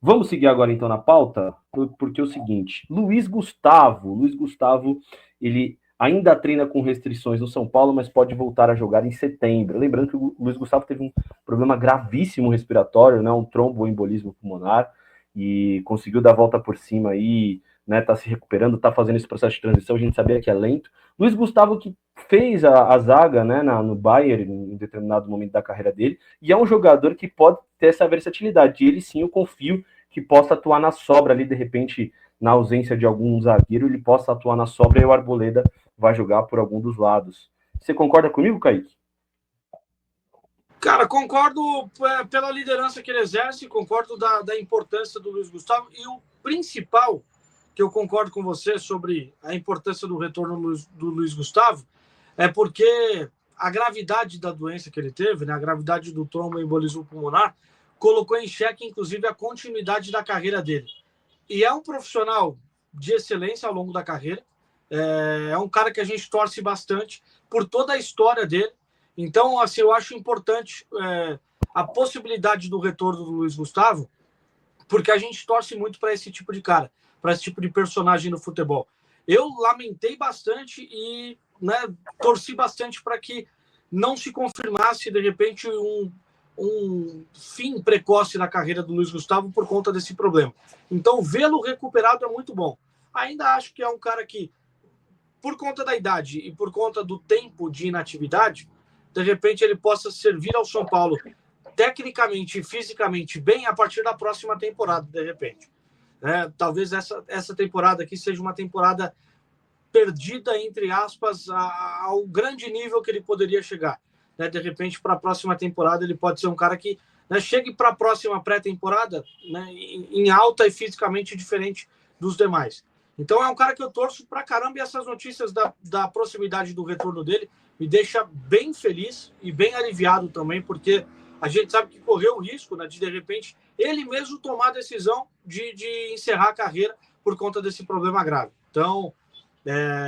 Vamos seguir agora então na pauta, porque é o seguinte, Luiz Gustavo, ele ainda treina com restrições no São Paulo, mas pode voltar a jogar em setembro. Lembrando que o Luiz Gustavo teve um problema gravíssimo respiratório, né, um tromboembolismo pulmonar, e conseguiu dar a volta por cima aí, né, tá se recuperando, tá fazendo esse processo de transição, a gente sabia que é lento. Luiz Gustavo que fez a zaga, né, no Bayern em determinado momento da carreira dele, e é um jogador que pode ter essa versatilidade, e ele sim, eu confio que possa atuar na sobra ali, de repente, na ausência de algum zagueiro, ele possa atuar na sobra e o Arboleda vai jogar por algum dos lados. Você concorda comigo, Kaique? Cara, concordo pela liderança que ele exerce, concordo da importância do Luiz Gustavo, e o principal que eu concordo com você sobre a importância do retorno do Luiz Gustavo é porque a gravidade da doença que ele teve, né, a gravidade do tromboembolismo pulmonar, colocou em xeque, inclusive, a continuidade da carreira dele. E é um profissional de excelência ao longo da carreira, é um cara que a gente torce bastante por toda a história dele. Então, assim, eu acho importante a possibilidade do retorno do Luiz Gustavo, porque a gente torce muito para esse tipo de cara, para esse tipo de personagem no futebol. Eu lamentei bastante e, né, torci bastante para que não se confirmasse, de repente, um fim precoce na carreira do Luiz Gustavo por conta desse problema. Então, vê-lo recuperado é muito bom. Ainda acho que é um cara que, por conta da idade e por conta do tempo de inatividade, de repente ele possa servir ao São Paulo tecnicamente e fisicamente bem a partir da próxima temporada, de repente. Talvez essa temporada aqui seja uma temporada perdida, entre aspas, ao grande nível que ele poderia chegar. De repente, para a próxima temporada, ele pode ser um cara que chegue para a próxima pré-temporada em alta e fisicamente diferente dos demais. Então, é um cara que eu torço pra caramba, e essas notícias da proximidade do retorno dele me deixa bem feliz e bem aliviado também, porque a gente sabe que correu o risco de repente, ele mesmo tomar a decisão de encerrar a carreira por conta desse problema grave. Então,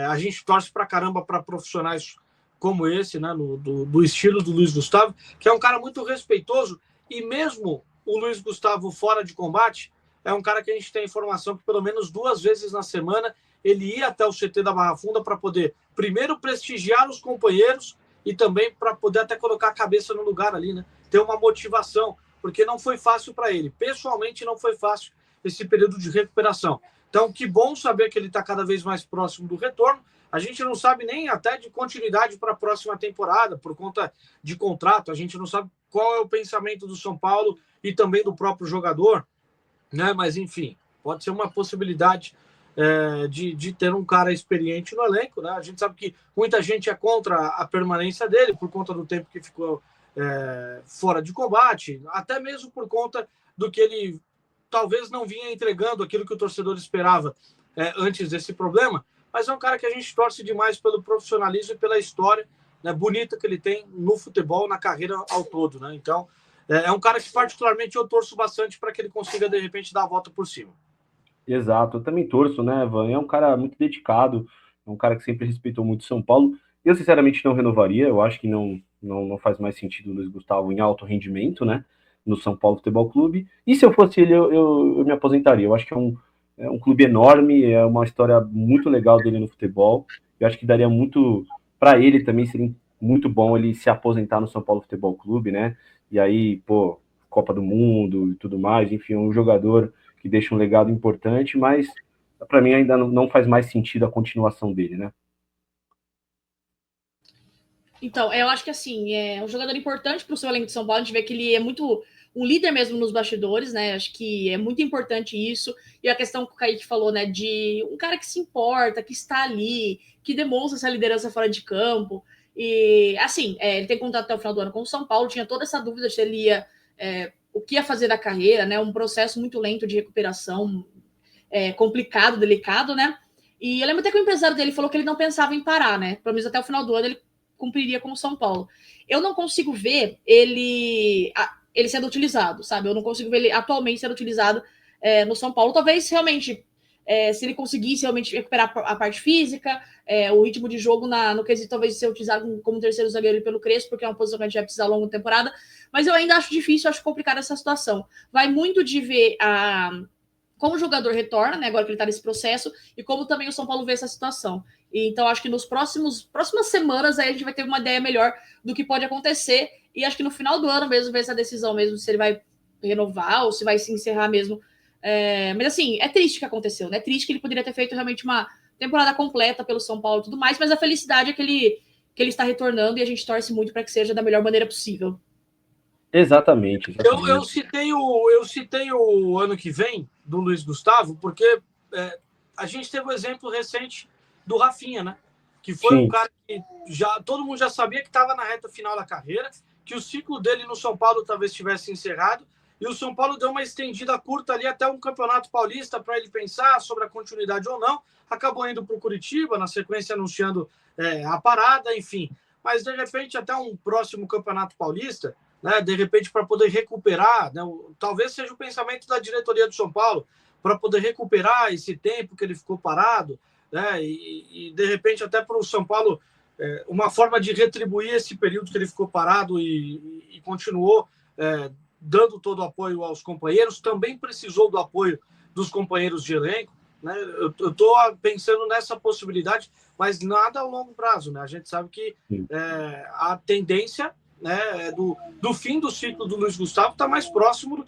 a gente torce pra caramba para profissionais como esse, né, do estilo do Luiz Gustavo, que é um cara muito respeitoso, e mesmo o Luiz Gustavo fora de combate, é um cara que a gente tem informação que pelo menos 2 vezes na semana ele ia até o CT da Barra Funda para poder, primeiro, prestigiar os companheiros e também para poder até colocar a cabeça no lugar ali, né? Ter uma motivação, porque não foi fácil para ele. Pessoalmente, não foi fácil esse período de recuperação. Então, que bom saber que ele está cada vez mais próximo do retorno. A gente não sabe nem até de continuidade para a próxima temporada, por conta de contrato. A gente não sabe qual é o pensamento do São Paulo e também do próprio jogador, né? Mas, enfim, pode ser uma possibilidade de ter um cara experiente no elenco, né? A gente sabe que muita gente é contra a permanência dele por conta do tempo que ficou fora de combate, até mesmo por conta do que ele talvez não vinha entregando aquilo que o torcedor esperava antes desse problema, mas é um cara que a gente torce demais pelo profissionalismo e pela história, né, bonita que ele tem no futebol, na carreira ao todo, né? Então, é um cara que particularmente eu torço bastante para que ele consiga, de repente, dar a volta por cima. Exato, eu também torço, né, Van? É um cara muito dedicado, é um cara que sempre respeitou muito São Paulo. Eu, sinceramente, não renovaria, eu acho que não faz mais sentido o Luiz Gustavo em alto rendimento, né, no São Paulo Futebol Clube. E se eu fosse ele, eu me aposentaria. Eu acho que é um clube enorme, é uma história muito legal dele no futebol. Eu acho que daria muito, para ele também seria muito bom ele se aposentar no São Paulo Futebol Clube, né? E aí, pô, Copa do Mundo e tudo mais, enfim, é um jogador que deixa um legado importante, mas para mim ainda não faz mais sentido a continuação dele, né? Então, eu acho que assim, é um jogador importante para o seu elenco de São Paulo. A gente vê que ele é muito um líder mesmo nos bastidores, né? Acho que é muito importante isso. E a questão que o Kaique falou, né? De um cara que se importa, que está ali, que demonstra essa liderança fora de campo. E assim, ele tem contrato até o final do ano com o São Paulo, tinha toda essa dúvida se ele ia. O que ia fazer da carreira, né? Um processo muito lento de recuperação, complicado, delicado, né? E eu lembro até que o empresário dele falou que ele não pensava em parar, né? Pelo menos até o final do ano ele cumpriria com o São Paulo. Eu não consigo ver ele sendo utilizado, sabe? Eu não consigo ver ele atualmente sendo utilizado no São Paulo. Talvez realmente se ele conseguisse realmente recuperar a parte física, o ritmo de jogo no quesito talvez ser utilizado como terceiro zagueiro pelo Crespo, porque é uma posição que a gente vai precisar ao longo da temporada, mas eu ainda acho difícil, acho complicada essa situação. Vai muito de ver como o jogador retorna, né, agora que ele está nesse processo, e como também o São Paulo vê essa situação. E, então, acho que nos próximas semanas aí a gente vai ter uma ideia melhor do que pode acontecer, e acho que no final do ano mesmo ver essa decisão mesmo, se ele vai renovar ou se vai se encerrar mesmo. Mas assim, é triste o que aconteceu, né? É triste que ele poderia ter feito realmente uma temporada completa pelo São Paulo e tudo mais, mas a felicidade é que ele está retornando e a gente torce muito para que seja da melhor maneira possível. Exatamente. Eu citei o ano que vem do Luiz Gustavo, porque a gente teve um exemplo recente do Rafinha, né? Que foi um cara que todo mundo já sabia que estava na reta final da carreira, que o ciclo dele no São Paulo talvez tivesse encerrado, e o São Paulo deu uma estendida curta ali até um Campeonato Paulista para ele pensar sobre a continuidade ou não. Acabou indo para o Curitiba, na sequência anunciando a parada, enfim. Mas, de repente, até um próximo Campeonato Paulista, né, de repente, para poder recuperar, né, talvez seja o pensamento da diretoria do São Paulo, para poder recuperar esse tempo que ele ficou parado, né, e de repente, até para o São Paulo, uma forma de retribuir esse período que ele ficou parado e continuou dando todo o apoio aos companheiros, também precisou do apoio dos companheiros de elenco, né? Eu estou pensando nessa possibilidade, mas nada a longo prazo, né? A gente sabe que a tendência, né, do fim do ciclo do Luiz Gustavo está mais próximo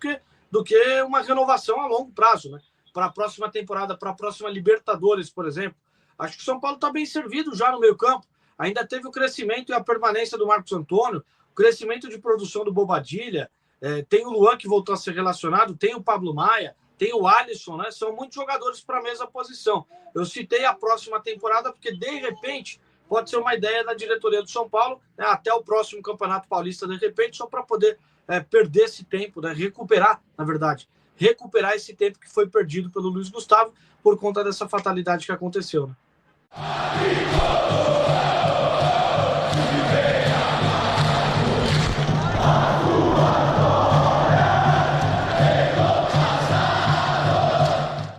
do que uma renovação a longo prazo, né? Para a próxima temporada, para a próxima Libertadores, por exemplo. Acho que o São Paulo está bem servido já no meio-campo. Ainda teve o crescimento e a permanência do Marcos Antônio, o crescimento de produção do Bobadilla, tem o Luan que voltou a ser relacionado, tem o Pablo Maia, tem o Alisson, né? São muitos jogadores para a mesma posição. Eu citei a próxima temporada porque, de repente, pode ser uma ideia da diretoria do São Paulo, né, até o próximo Campeonato Paulista, de repente, só para poder perder esse tempo, né, recuperar esse tempo que foi perdido pelo Luiz Gustavo por conta dessa fatalidade que aconteceu. Né?